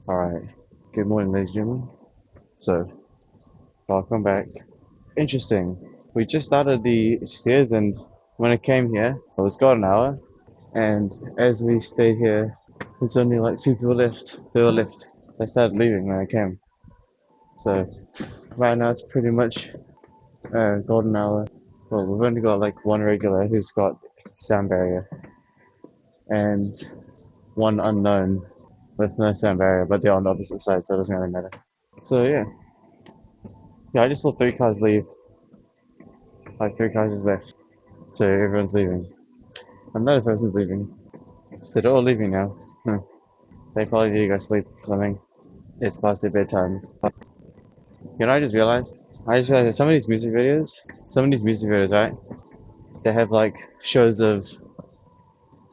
Alright, good morning, ladies and gentlemen. So, welcome back. Interesting. We just started the stairs, and when I came here, it was got an hour, and as we stayed here, there's only like two people left. They were left. They started leaving when I came. So, right now it's pretty much golden hour. Well, we've only got like one regular who's got sound barrier, and one unknown with no sound barrier, but they're on the opposite side, so it doesn't really matter. So, yeah, I just saw three cars leave. Like three cars is left. So everyone's leaving. Another person's leaving. So they're all leaving now. They probably need to go sleep or something. It's past their bedtime. You know, I just realized that some of these music videos, right? They have like shows of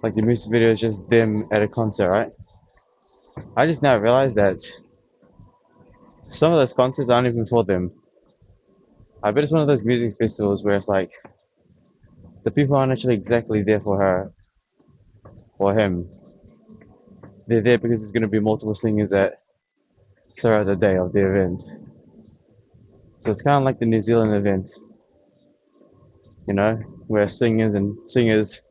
like the music video is just them at a concert, right? I just now realized that some of those concerts aren't even for them. I bet it's one of those music festivals where it's like the people aren't actually exactly there for her or him. They're there because there's going to be multiple singers at throughout the day of the event. So it's kind of like the New Zealand event, you know, where singers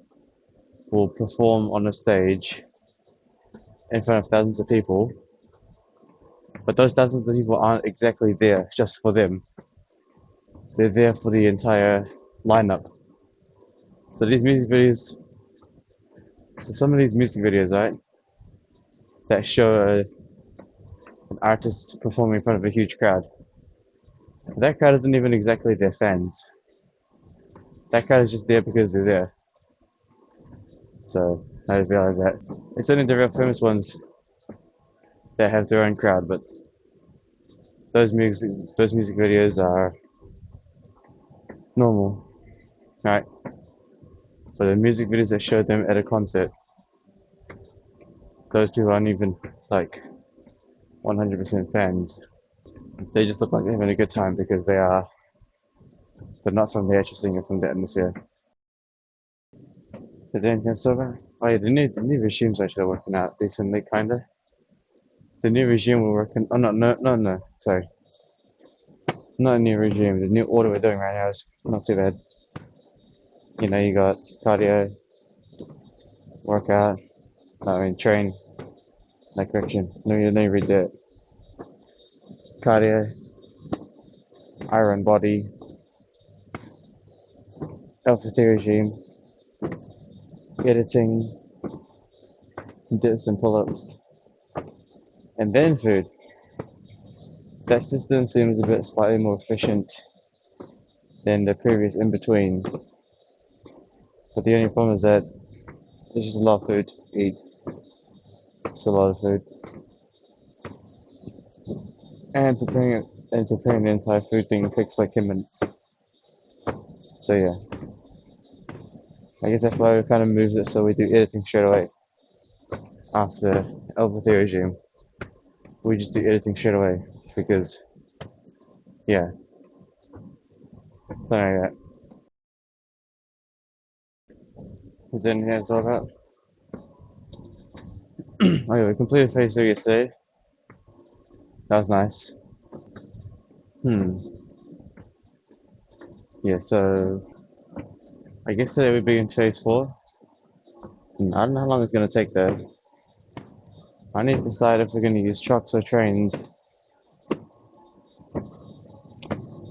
will perform on a stage in front of thousands of people, but those thousands of people aren't exactly there just for them. They're there for the entire lineup. So these music videos, so some of these music videos, right, that show an artist performing in front of a huge crowd. That crowd isn't even exactly their fans. That crowd is just there because they're there. So I realize that. It's only the real famous ones that have their own crowd, but those music videos are normal, right? But the music videos that show them at a concert, those people aren't even like 100% fans. They just look like they're having a good time because they are, but not from the actual singer, from the atmosphere. Is there anything else over? Oh yeah, the new regime's actually working out decently, kinda. The new regime we're working. Oh no. Sorry, not a new regime. The new order we're doing right now is not too bad. You know, you got cardio, workout. I mean, train. Like correction. No, you didn't read that. Cardio, iron body, alpha Theta regime, editing, dips and pull-ups, and then food. That system seems a bit slightly more efficient than the previous in between. But the only problem is that it's just a lot of food to eat. It's a lot of food. And preparing the entire food thing takes like 10 minutes. So yeah. I guess that's why we kind of moved it so we do editing straight away after alpha Theta regime. We just do editing straight away because yeah, something like that. Is there anything else to talk about? Oh yeah, we completed phase 3 yesterday. That was nice. Hmm. Yeah, so I guess today we begin phase 4. I don't know how long it's gonna take though. I need to decide if we're gonna use trucks or trains.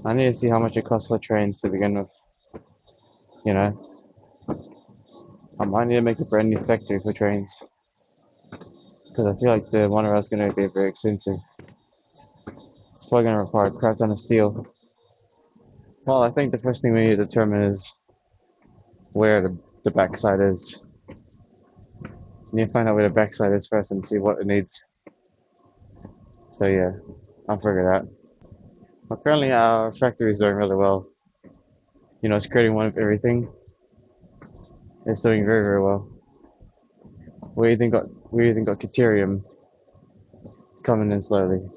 I need to see how much it costs for trains to begin with. You know, I might need to make a brand new factory for trains because I feel like the monorail is gonna be very expensive. It's probably gonna require a crap ton of steel. Well, I think the first thing we need to determine is where the backside is. We need to find out where the backside is first and see what it needs. So yeah, I'll figure it out. But currently our factory is doing really well. You know, it's creating one of everything. It's doing very, very well. We even got Caterium coming in slowly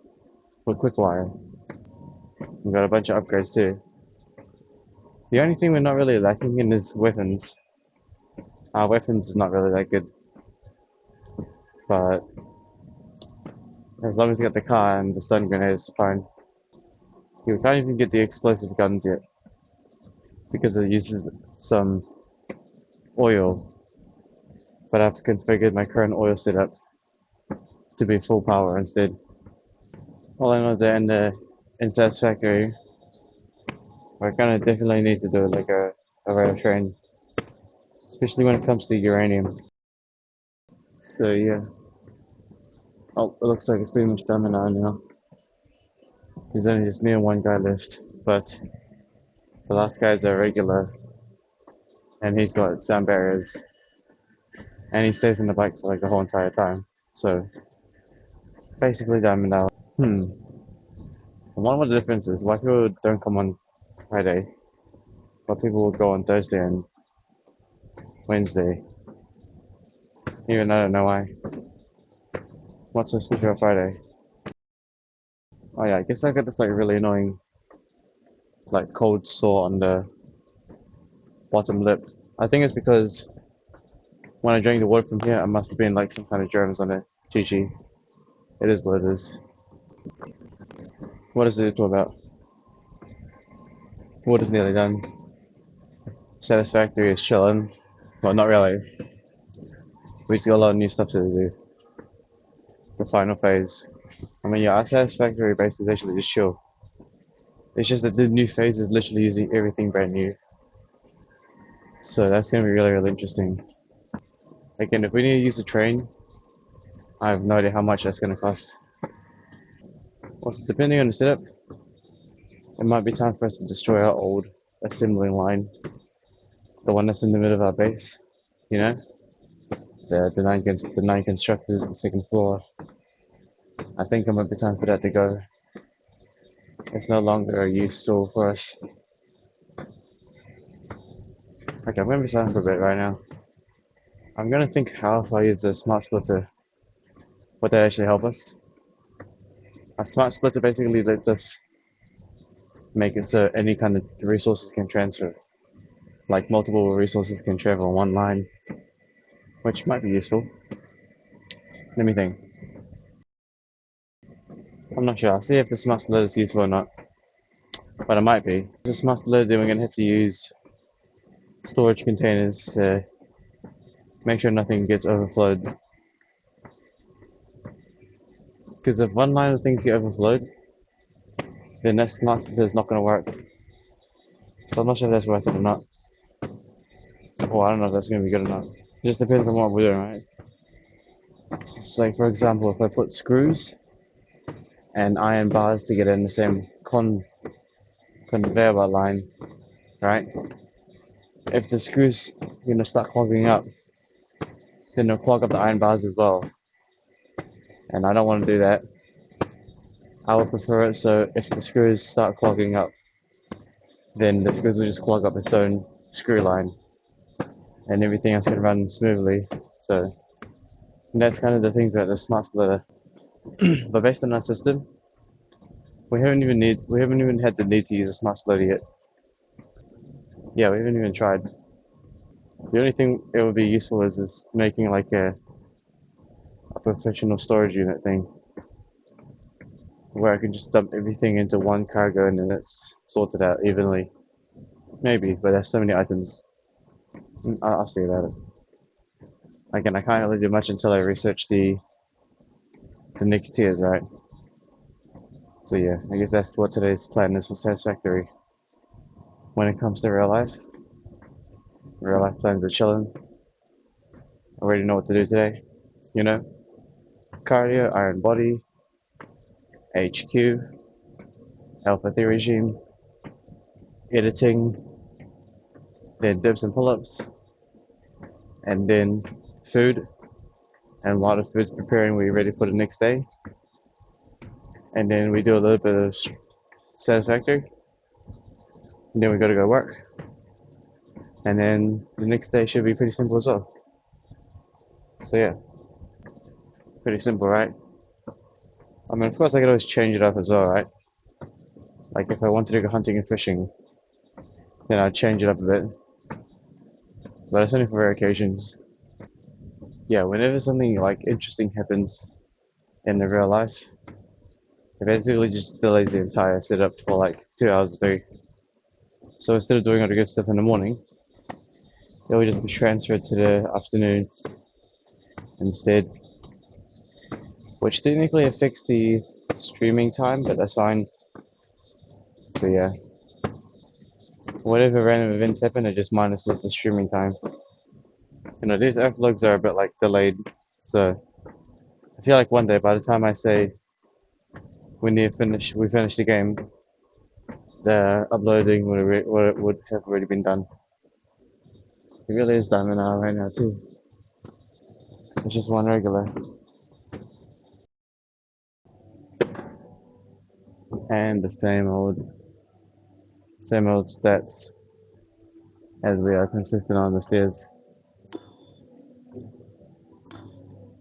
with Quickwire. We got a bunch of upgrades too. The only thing we're not really lacking in is weapons. Our weapons is not really that good, but As long as you got the car and the stun grenade, it's fine. You can't even get the explosive guns yet because it uses some oil, but I've configured my current oil setup to be full power instead. All I know is that in Satisfactory, we're gonna definitely need to do like a rate of train, especially when it comes to uranium. So yeah, oh, it looks like it's pretty much done now. There's only just me and one guy left, but the last guy's a regular, and he's got sound barriers, and he stays in the bike for like the whole entire time. So basically done now. Hmm. And one of the differences, why people don't come on Friday, but people will go on Thursday and Wednesday. Even I don't know why. What's so special about Friday? Oh yeah, I guess I got this like really annoying like cold sore on the bottom lip. I think it's because when I drank the water from here, I must have been like some kind of germs on it. GG. It is what it is. What is it all about? What is nearly done? Satisfactory is chilling. Well, not really. We just got a lot of new stuff to do. The final phase. I mean, yeah, our Satisfactory base is actually just chill. It's just that the new phase is literally using everything brand new. So that's going to be really, really interesting. Again, if we need to use a train, I have no idea how much that's going to cost. Also, depending on the setup, it might be time for us to destroy our old assembly line, the one that's in the middle of our base. You know, the nine constructors, the second floor. I think it might be time for that to go. It's no longer useful for us. Okay, I'm gonna be silent for a bit right now. I'm gonna think how if I use the smart splitter, would that actually help us? A smart splitter basically lets us make it so any kind of resources can transfer. Like multiple resources can travel on one line, which might be useful. Let me think. I'm not sure. I'll see if the smart splitter is useful or not, but it might be. The smart splitter, then we're gonna have to use storage containers to make sure nothing gets overflowed. Because if one line of things get overflowed, then that smart splitter is not gonna work. So I'm not sure if that's worth it or not. Well, I don't know if that's gonna be good or not. It just depends on what we're doing, right? It's like, for example, if I put screws and iron bars together in the same conveyor belt line, right? If the screws, start clogging up, then they'll clog up the iron bars as well. And I don't want to do that. I would prefer it so if the screws start clogging up, then the screws will just clog up its own screw line, and everything else can run smoothly. So that's kind of the things about the smart splitter. But based on our system, we haven't even had the need to use a smart splitter yet. Yeah, we haven't even tried. The only thing it would be useful is making like a professional storage unit thing where I can just dump everything into one cargo and then it's sorted out evenly. Maybe, but there's so many items. I'll see about it. Again, I can't really do much until I research the next tiers, right? So yeah, I guess that's what today's plan is for Satisfactory. When it comes to real life plans are chilling. I already know what to do today. You know, cardio, iron body, HQ, alpha theory regime, editing, then dips and pull-ups, and then food. And while the food's preparing, we're ready for the next day. And then we do a little bit of Satisfactory. And then we gotta go work. And then the next day should be pretty simple as well. So yeah, pretty simple, right? I mean, of course, I could always change it up as well, right? Like if I wanted to go hunting and fishing, then I'd change it up a bit. But it's only for rare occasions. Yeah, whenever something like interesting happens in the real life, It basically just delays the entire setup for like 2 hours or three. So instead of doing all the good stuff in the morning, it will just be transferred to the afternoon instead, which technically affects the streaming time, but that's fine. So yeah, whatever random events happen, it just minuses the streaming time. You know, these vlogs are a bit like delayed, so I feel like one day by the time I say we finish the game, the uploading would have already been done. It really is done an hour right now too. It's just one regular, and the same old stats as we are consistent on the stairs.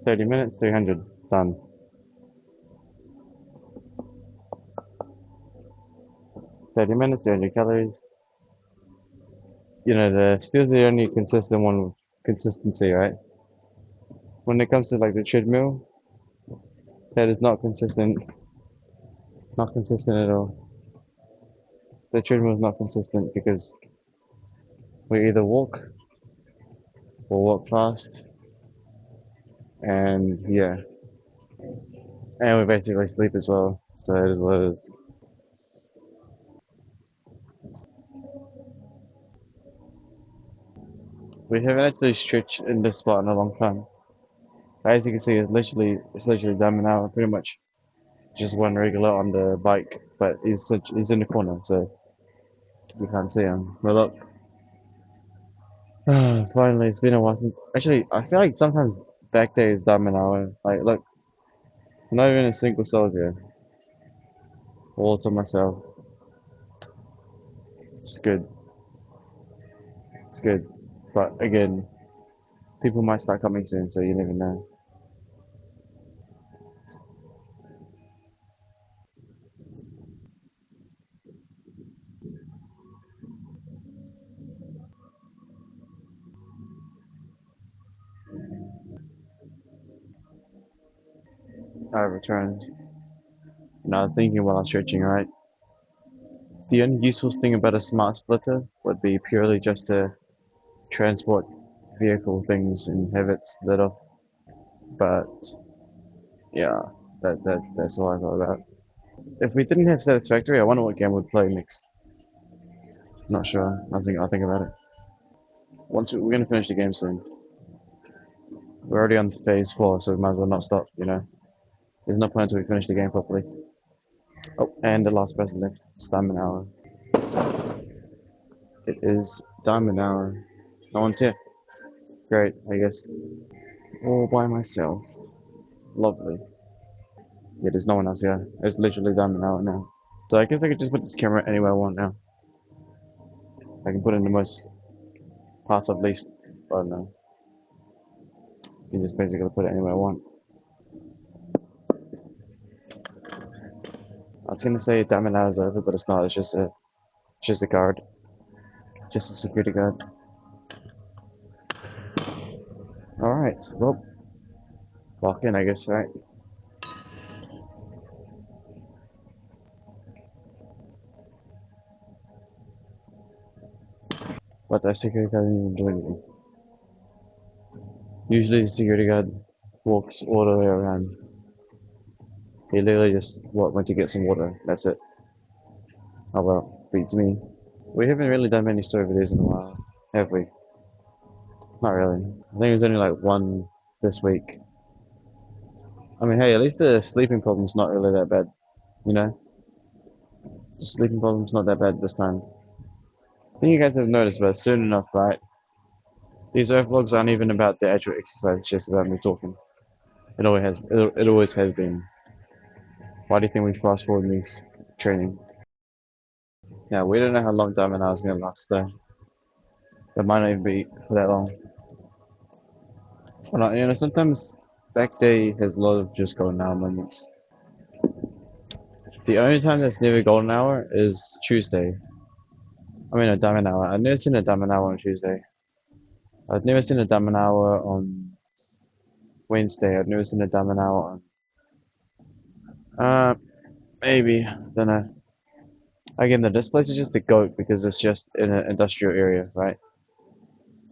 30 minutes, 300, done. 30 minutes, 300 calories. You know, the stairs are the only consistent one with consistency, right? When it comes to like the treadmill, that is not consistent at all. The treadmill is not consistent because we either walk or walk fast, and yeah, and we basically sleep as well. So it is what it is. We haven't actually stretched in this spot in a long time. As you can see, it's literally Diamond Hour, pretty much just one regular on the bike, but he's in the corner, so you can't see him. But look, finally, it's been a while since. Actually, I feel like sometimes back day is Diamond Hour. Like, look, not even a single soldier, all to myself. It's good, it's good. But again, people might start coming soon, so you never know. I returned, and I was thinking while I was stretching, right? The only useful thing about a smart splitter would be purely just to transport vehicle things and have it split off. But yeah, that's all I thought about. If we didn't have Satisfactory, I wonder what game we'd play next. Not sure. I'll think about it. We're gonna finish the game soon. We're already on phase 4, so we might as well not stop. You know, there's no point until we finish the game properly. Oh, and the last person left. It's Diamond Hour. It is Diamond Hour. No one's here. Great, I guess. All by myself. Lovely. Yeah, there's no one else here. It's literally Diamond Hour now. So I guess I could just put this camera anywhere I want now. I can put it in the most path of least. I don't know. You can just basically put it anywhere I want. I was gonna say Diamond Hour is over, but it's not. It's just a guard, just a security guard. All right. Well, walk in, I guess. Right. But that security guard didn't even do anything. Usually, the security guard walks all the way around. He literally just went to get some water. That's it. Oh well, beats me. We haven't really done many story videos in a while, have we? Not really. I think it was only like one this week. I mean, hey, at least the sleeping problem's not really that bad, you know? The sleeping problem's not that bad this time. I think you guys have noticed, but soon enough, right? These earth vlogs aren't even about the actual exercise, it's just about me talking. It always has been. Why do you think we fast forward these training? Yeah, we don't know how long Diamond Hour is gonna last though. It might not even be for that long. Well, you know, sometimes back day has a lot of just golden hour moments. The only time that's never golden hour is Tuesday. I mean, a diamond hour. I've never seen a diamond hour on Tuesday. I've never seen a diamond hour on Wednesday. I've never seen a diamond hour on. Maybe, don't know. Again, this place is just the goat because it's just in an industrial area, right?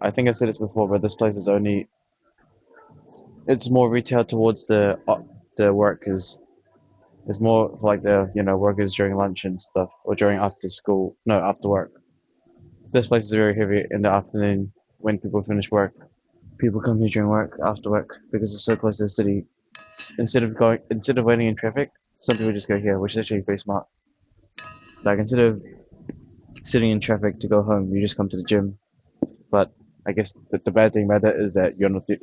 I think I said this before, but this place is only it's more retail towards the workers. It's more for like the workers during lunch and stuff, or during after school. No, after work. This place is very heavy in the afternoon when people finish work. People come here during work, after work, because it's so close to the city. Instead of waiting in traffic, some people just go here, which is actually pretty smart. Like instead of sitting in traffic to go home, you just come to the gym. But I guess the bad thing about that is that you're not the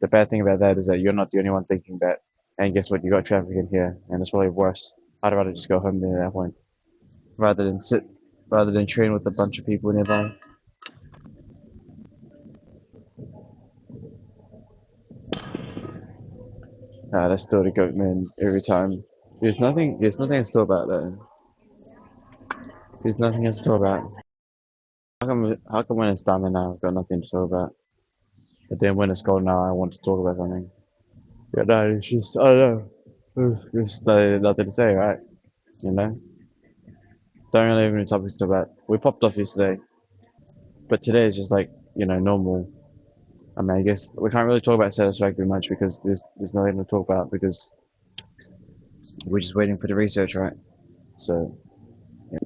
the bad thing about that is that you're not the only one thinking that. And guess what? You got traffic in here, and it's probably worse. I'd rather just go home than at that point, rather than sit, rather than train with a bunch of people nearby. That's still the goat man every time. There's nothing to talk about that. There's nothing else to talk about. How come when it's diamond now, I've got nothing to talk about? But then when it's gold now, I want to talk about something. Yeah, no, it's just, I don't know. Just nothing to say, right? You know? Don't really have any topics to talk about. We popped off yesterday, but today is just like, normal. I mean, I guess we can't really talk about Satisfactory much because there's nothing to talk about because we're just waiting for the research, right? So, yeah.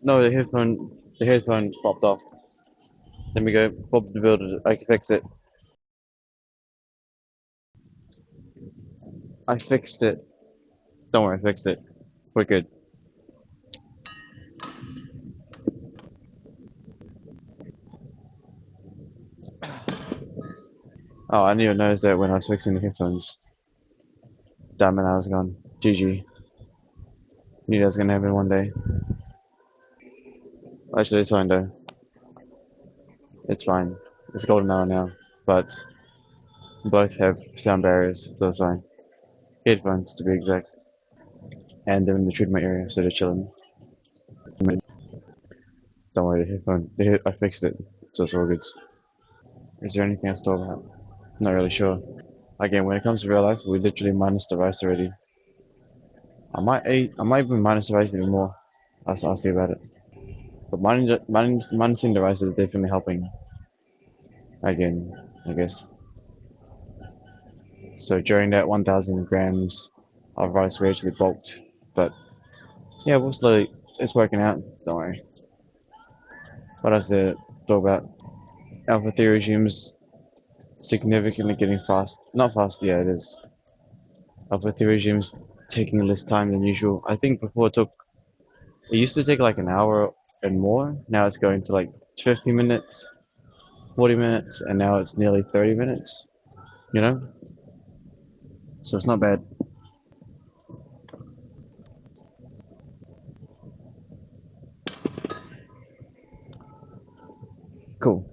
No, the headphone popped off. Let me go pop the builder. I can fix it. I fixed it. Don't worry, I fixed it. We're good. Oh, I didn't even notice that when I was fixing the headphones. Damn it, I was gone. GG. Knew that was gonna happen one day. Actually, it's fine though. It's fine. It's golden hour now, but both have sound barriers, so it's fine. Headphones, to be exact, and they're in the treatment area, so they're chilling. Don't worry, I fixed it, so it's all good. Is there anything else to talk about? Not really sure. Again, when it comes to real life, we literally minus the rice already. I might even minus the rice even more. I'll see about it. But minusing the rice is definitely helping. Again, I guess. So during that 1,000 grams of rice, we actually bulked. But yeah, we'll slowly. It's working out. Don't worry. What else to talk about? Alpha 3 regimes significantly getting fast. Not fast, yeah, it is. Alpha 3 regimes taking less time than usual. I think before it used to take like an hour and more. Now it's going to like 50 minutes, 40 minutes, and now it's nearly 30 minutes, you know? So it's not bad. Cool.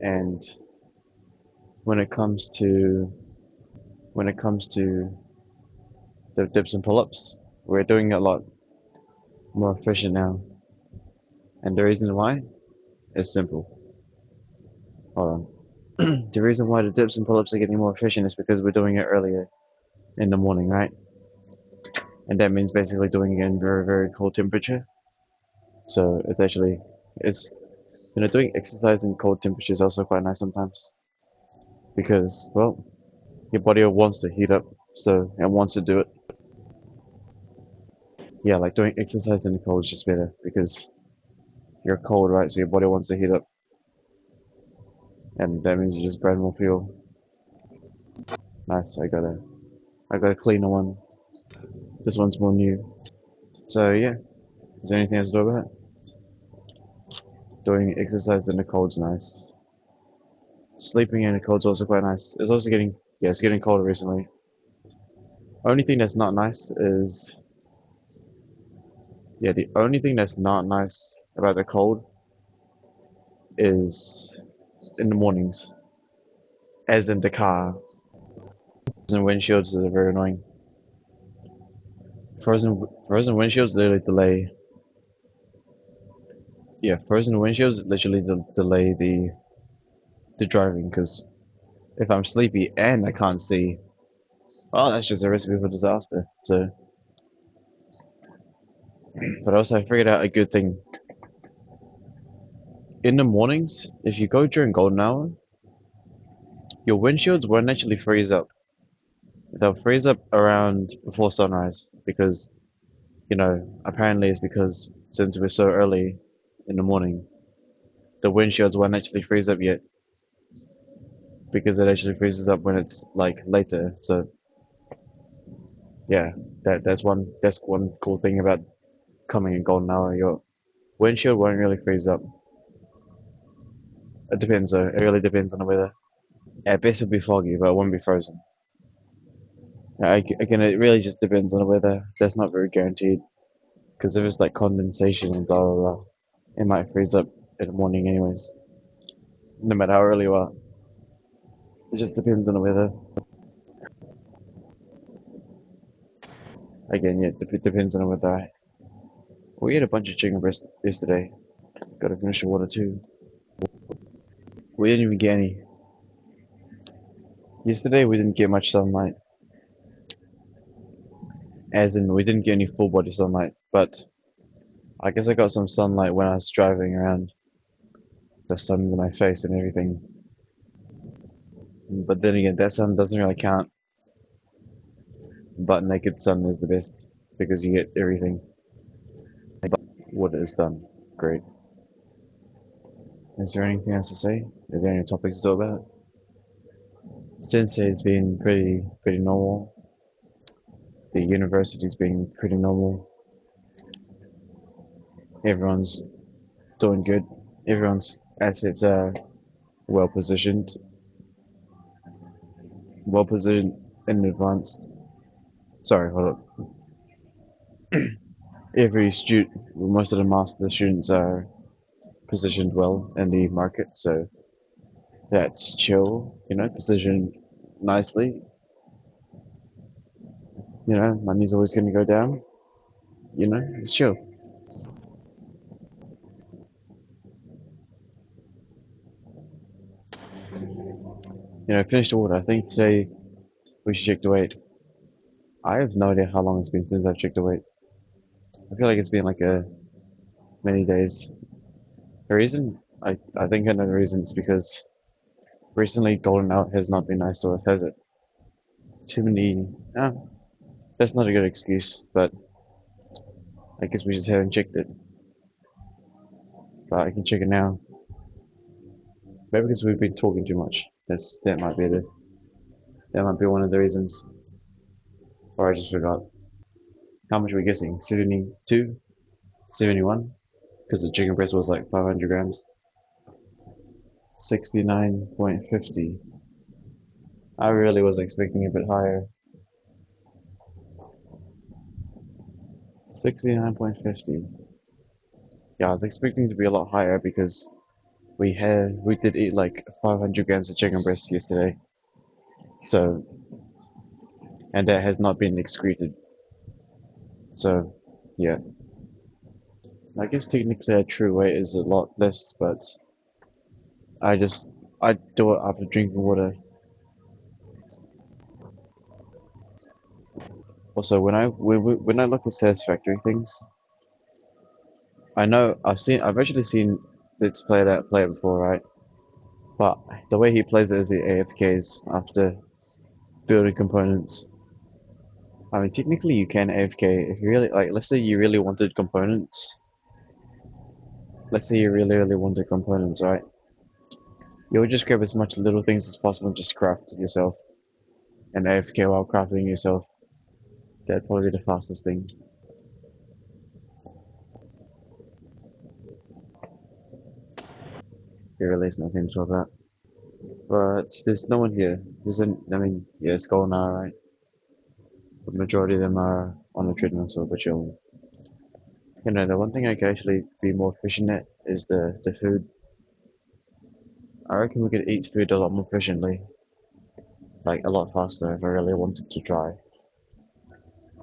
And when it comes to when it comes to the dips and pull-ups, we're doing it a lot more efficient now. And the reason why is simple. Hold on. The reason why the dips and pull-ups are getting more efficient is because we're doing it earlier in the morning, right? And that means basically doing it in very, very cold temperature. So it's doing exercise in cold temperature is also quite nice sometimes because well, your body wants to heat up, so it wants to do it. Yeah, like doing exercise in the cold is just better because you're cold, right? So your body wants to heat up, and that means you just burn more fuel. Nice. I got a cleaner one. This one's more new. So yeah, is there anything else to talk about? Doing exercise in the cold's nice. Sleeping in the cold's also quite nice. It's also it's getting colder recently. Only thing that's not nice is the only thing that's not nice about the cold is in the mornings, as in the car. Frozen windshields are very annoying. Frozen windshields literally delay. yeah, frozen windshields literally delay the driving because if I'm sleepy and I can't see, well, that's just a recipe for disaster. So, but also I figured out a good thing. In the mornings, if you go during golden hour, your windshields won't actually freeze up. They'll freeze up around before sunrise because, apparently it's because since we're so early in the morning, the windshields won't actually freeze up yet because it actually freezes up when it's like later. So yeah, that's one cool thing about coming in golden hour. Your windshield won't really freeze up. It depends though. It really depends on the weather. At best it'll be foggy, but it won't be frozen. Again, it really just depends on the weather. That's not very guaranteed because if it's like condensation and blah blah blah, it might freeze up in the morning anyways. No matter how early you are, it just depends on the weather. Again, yeah, it depends on the weather. We ate a bunch of chicken breast yesterday. Got to finish the water too. We didn't even get any. Yesterday we didn't get much sunlight, as in we didn't get any full body sunlight. But I guess I got some sunlight when I was driving around. The sun in my face and everything. But then again, that sun doesn't really count. But naked sun is the best because you get everything. But water is done. Great. Is there anything else to say? Is there any topics to talk about? Sensei's been pretty normal. The university's been pretty normal. Everyone's doing good. Everyone's assets are well positioned, well positioned in advance. Sorry, hold up. Every student, most of the master students are positioned well in the market, so that's chill. Positioned nicely. Money's always going to go down. It's chill. Finish the water. I think today we should check the weight. I have no idea how long it's been since I've checked the weight. I feel like it's been like many days. The reason I think another reason is because recently golden out has not been nice to us, has it? Too many. That's not a good excuse, but I guess we just haven't checked it. But I can check it now. Maybe because we've been talking too much. That might be one of the reasons. Or I just forgot. How much are we guessing? 72? 71? Because the chicken breast was like 500 grams. 69.50. I really was expecting a bit higher. 69.50. Yeah, I was expecting to be a lot higher because we did eat like 500 grams of chicken breast yesterday. So, and that has not been excreted. So, yeah. I guess technically a true weight is a lot less, but I just I do it after drinking water. Also, when I look at satisfactory things, I know I've actually seen Let's play it before, right? But the way he plays it is he AFKs after building components. I mean, technically you can AFK if you really like. Let's say you really wanted components. Let's say you really wanted components, right? You would just grab as much little things as possible and just craft it yourself, and AFK while crafting yourself. That'd probably be the fastest thing. There really is nothing to talk about. But there's no one here. I mean, yeah, it's going alright. The majority of them are on the treadmill, so we're chilling. The one thing I could actually be more efficient at is the food. I reckon we could eat food a lot more efficiently, like a lot faster if I really wanted to try.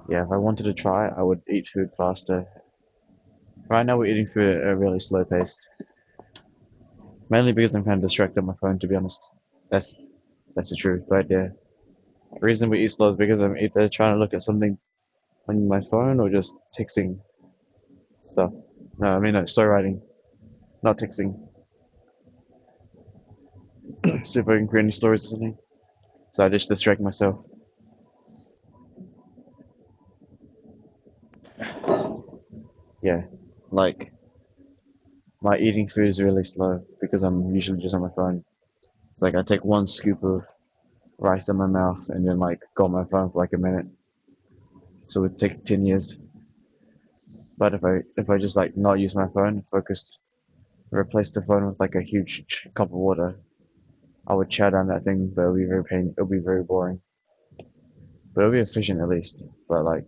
Yeah, if I wanted to try, I would eat food faster Right now we're eating food at a really slow pace. Mainly because I'm kind of distracted on my phone, to be honest. That's that's the truth right there. The reason we eat slow is because I'm either trying to look at something on my phone or just texting stuff. No, I mean, no, story writing, not texting. See if I can create any stories or something. So I just distract myself. Yeah, like my eating food is really slow because I'm usually just on my phone. It's like I take one scoop of rice in my mouth and then like go on my phone for like a minute. So it would take 10 years. But if I just like not use my phone, focused, replace the phone with like a huge cup of water, I would chow down that thing, but it'll be very boring. But it'll be efficient at least. But like,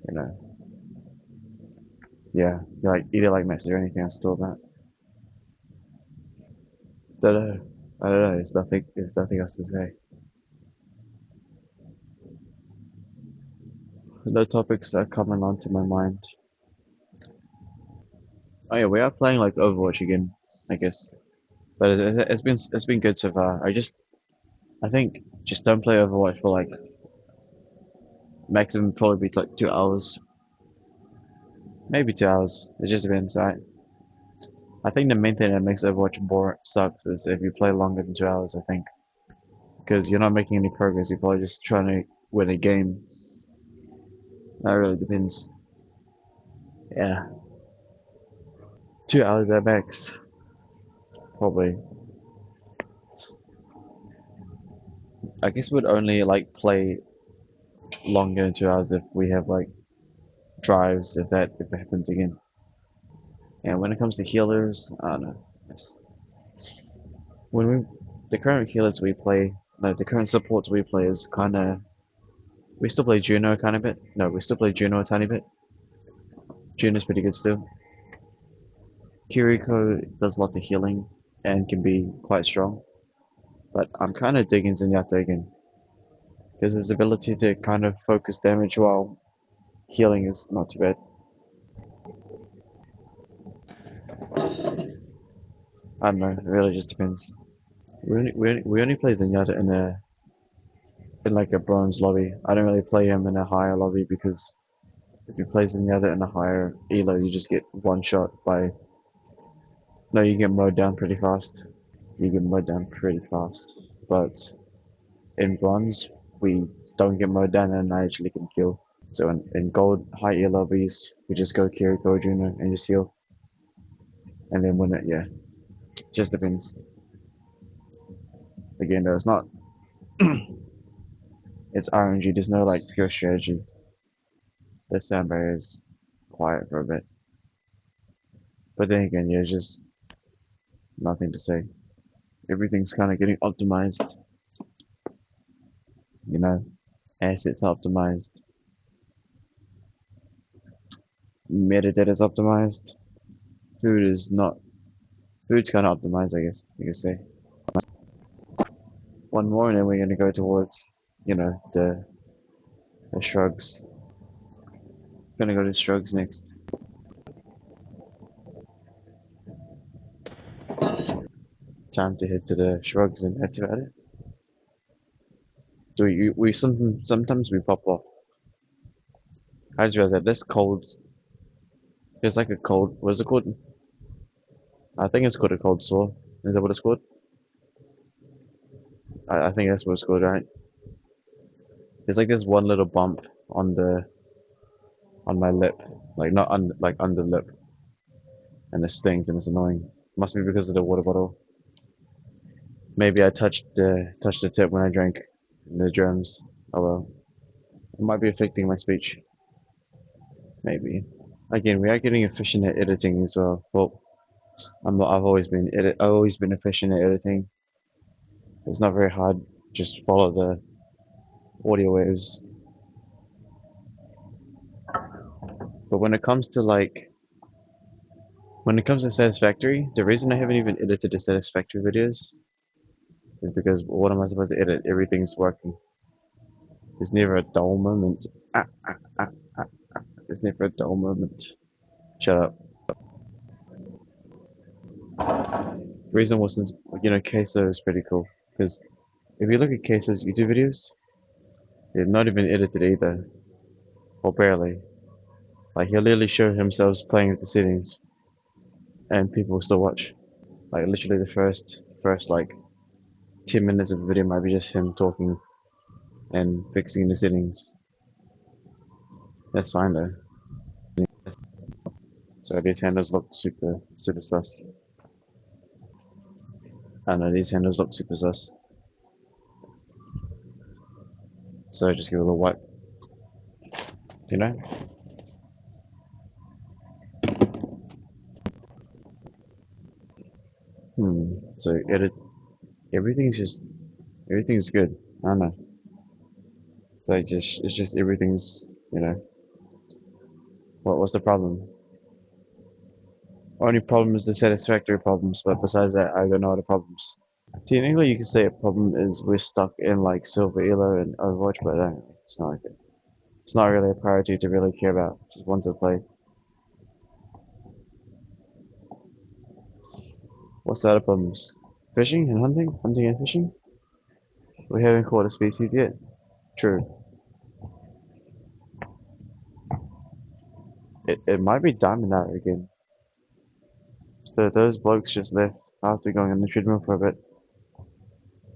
you know, yeah, you like eat it like mess or anything else to talk about. Don't know. I don't know. There's nothing else to say. No topics are coming onto my mind. Oh yeah, we are playing like Overwatch again, I guess. But it's been good so far. I think just don't play Overwatch for like maximum probably be like 2 hours, maybe 2 hours. It just depends, right? I think the main thing that makes Overwatch bore sucks is if you play longer than 2 hours. I think because you're not making any progress. You're probably just trying to win a game. That really depends. Yeah, 2 hours at max, probably. I guess we'd only like play longer than 2 hours if we have like drives. If it happens again. And when it comes to healers, I don't know. When we the current healers we play, no, the current supports we play is kind of we still play Juno kind of bit. No, we still play Juno a tiny bit. Juno's pretty good still. Kiriko does lots of healing and can be quite strong, but I'm kind of digging Zenyatta again because his ability to kind of focus damage while healing is not too bad. I don't know, it really just depends. We only play Zenyatta in like a bronze lobby. I don't really play him in a higher lobby because if you play Zenyatta in a higher elo, you just get one shot by. No, you get mowed down pretty fast. You get mowed down pretty fast. But in bronze, we don't get mowed down and I actually can kill. So in gold, high elo lobbies, we just go Kiriko Juno and just heal. And then win it, yeah. Just depends. Again, though, it's not. It's RNG, there's no like pure strategy. The sound barrier is quiet for a bit. But then again, yeah, just nothing to say. Everything's kind of getting optimized, you know, assets optimized, metadata is optimized, food is not, food's kind of optimized, I guess you could say. One more, and then we're gonna go towards, the shrugs. Gonna go to shrugs next. Time to head to the shrugs, and that's about it. Do we sometimes we pop off. I just realized that this cold, there's like a cold. What is it called? I think it's called a cold sore. Is that what it's called? I think that's what it's called, right? There's like this one little bump on the on my lip, like not on like under lip, and it stings and it's annoying. Must be because of the water bottle. Maybe I touched the tip when I drank the germs. Oh well, it might be affecting my speech. Maybe. Again, we are getting efficient at editing as well. Well, I've always been efficient at editing. It's not very hard. Just follow the audio waves. But when it comes to Satisfactory, the reason I haven't even edited the Satisfactory videos is because what am I supposed to edit? Everything's working. There's never a dull moment. Ah, there's never a dull moment. Shut up. The reason was since, Queso is pretty cool. Because if you look at Queso's YouTube videos, they're not even edited either. Or barely. Like, he'll literally show himself playing with the settings, and people will still watch. Like, literally the first like, 10 minutes of the video might be just him talking and fixing the settings. That's fine though. So these handles look super sus. I know these handles look super sus. So just give it a little wipe, you know? So edit, everything's good. I don't know. It's just everything's, what's the problem? Only problem is the satisfactory problems, but besides that, I don't know the problems. Technically, you could say a problem is we're stuck in like Silver Elo and Overwatch, but it's not like it. It's not really a priority to really care about. Just want to play. What's the other problems? Fishing and hunting? Hunting and fishing? We haven't caught a species yet. True. It might be diamond out again. Those blokes just left after going on the treadmill for a bit.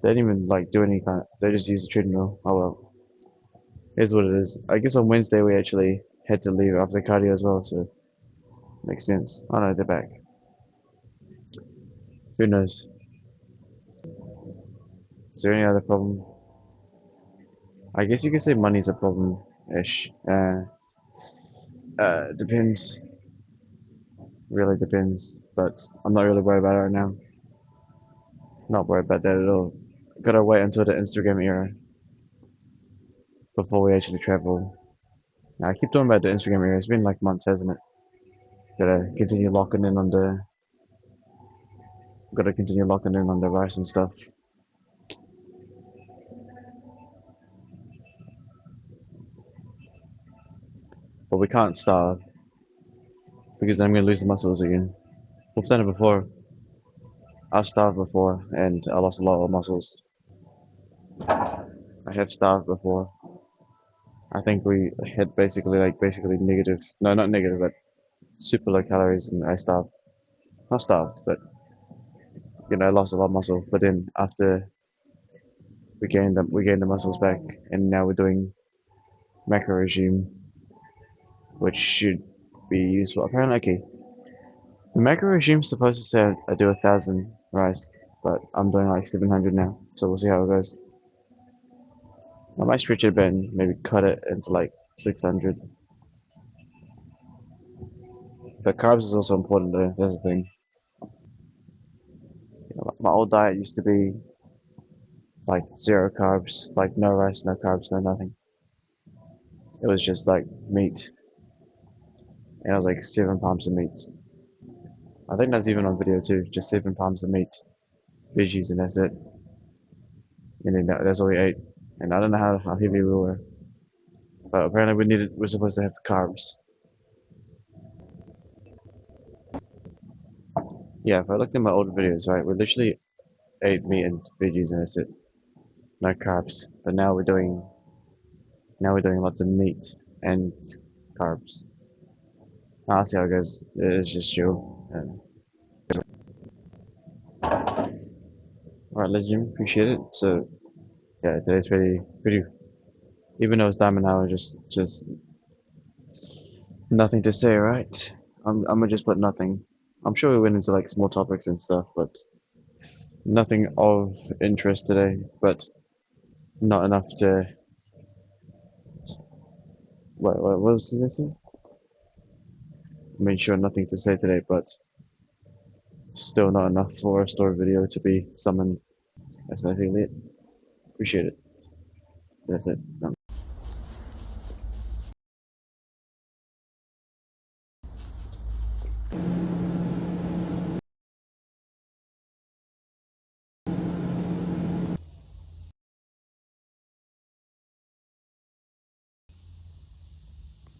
They didn't even like do any kind of, they just used the treadmill. Oh well. Here's what it is. I guess on Wednesday we actually had to leave after cardio as well, so makes sense. Oh no, they're back. Who knows? Is there any other problem? I guess you could say money's a problem-ish. Depends. Really depends. But I'm not really worried about it right now. Not worried about that at all. Gotta wait until the Instagram era before we actually travel. Now, I keep talking about the Instagram era. It's been like months, hasn't it? Gotta continue locking in on the. Gotta continue locking in on the rice and stuff. But we can't starve because I'm gonna lose the muscles again. We've done it before. I've starved before and I lost a lot of muscles. I have starved before. I think we had basically negative, no, not negative, but super low calories, and I starved. Not starved, but I lost a lot of muscle. But then after we gained the muscles back, and now we're doing macro regime, which should be useful. Apparently, okay, the macro regime is supposed to say I do 1,000 rice, but I'm doing like 700 now, so we'll see how it goes. I might stretch it a bit and maybe cut it into like 600. But carbs is also important though. That's the thing. My old diet used to be like zero carbs, like no rice, no carbs, no nothing. It was just like meat, and it was like 7 pounds of meat. I think that's even on video too. Just 7 pounds of meat, veggies, and that's it. And then that's all we ate. And I don't know how heavy we were, but apparently we're supposed to have carbs. Yeah, if I looked at my old videos, right, we literally ate meat and veggies, and that's it. No carbs. But now we're doing lots of meat and carbs. I'll see how it goes. It's just chill. Alright, legend, appreciate it. So yeah, today's pretty. Even though it's diamond hour, just nothing to say, right? I'm gonna just put nothing. I'm sure we went into like small topics and stuff, but nothing of interest today. But not enough to. What was this? I mean, sure, nothing to say today, but still not enough for a story video to be summoned. That's basically it. Appreciate it. So that's it. Done.